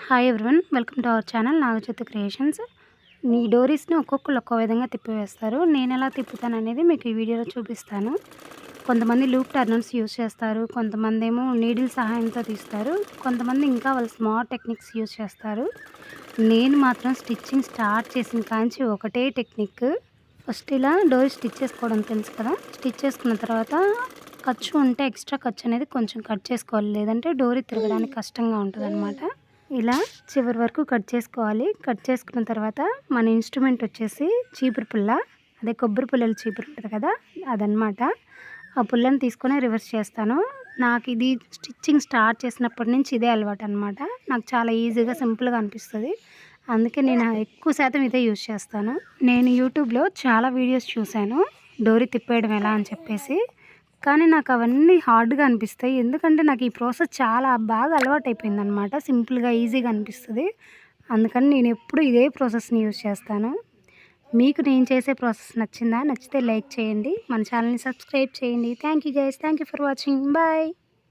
Hi everyone, welcome to our channel Nagajyothi creations. ఈ డోరీస్ని ఒక్కొక్కరు ఒక్కో విధంగా తిప్పివేస్తారు. నేను ఎలా తిప్పుతాను అనేది మీకు ఈ వీడియోలో చూపిస్తాను. కొంతమంది లూప్ టర్నర్స్ యూజ్ చేస్తారు, కొంతమంది ఏమో నీడిల్ సహాయంతో తీస్తారు, కొంతమంది ఇంకా వాళ్ళు స్మార్ట్ టెక్నిక్స్ యూజ్ చేస్తారు. నేను మాత్రం స్టిచ్చింగ్ స్టార్ట్ చేసిన కాంచి ఒకటే టెక్నిక్. ఫస్ట్ ఇలా డోరీ స్టిచ్ చేసుకోవడం తెలుసు కదా. స్టిచ్ చేసుకున్న తర్వాత ఖర్చు ఉంటే ఎక్స్ట్రా ఖర్చు అనేది కొంచెం కట్ చేసుకోవాలి, లేదంటే డోరీ తిరగడానికి కష్టంగా ఉంటుందన్నమాట. ఇలా చివరి వరకు కట్ చేసుకోవాలి. కట్ చేసుకున్న తర్వాత మన ఇన్స్ట్రుమెంట్ వచ్చేసి చీపురు పుల్ల, అదే కొబ్బరి పుల్లల చీపురు ఉంటుంది కదా, అదనమాట. ఆ పుల్లని తీసుకొని రివర్స్ చేస్తాను. నాకు ఇది స్టిచ్చింగ్ స్టార్ట్ చేసినప్పటి నుంచి ఇదే అలవాటు అనమాట. నాకు చాలా ఈజీగా సింపుల్గా అనిపిస్తుంది, అందుకే నేను ఎక్కువ శాతం ఇదే యూజ్ చేస్తాను. నేను యూట్యూబ్లో చాలా వీడియోస్ చూశాను డోరీ తిప్పేయడం ఎలా అని చెప్పేసి, కానీ నాకు అవన్నీ హార్డ్గా అనిపిస్తాయి. ఎందుకంటే నాకు ఈ ప్రాసెస్ చాలా బాగా అలవాటైపోయిందనమాట. సింపుల్గా ఈజీగా అనిపిస్తుంది, అందుకని నేను ఎప్పుడు ఇదే ప్రాసెస్ని యూజ్ చేస్తాను. మీకు నేను చేసే ప్రాసెస్ నచ్చిందా? నచ్చితే లైక్ చేయండి, మన ఛానల్ని సబ్స్క్రైబ్ చేయండి. Thank you guys, thank you for watching, bye.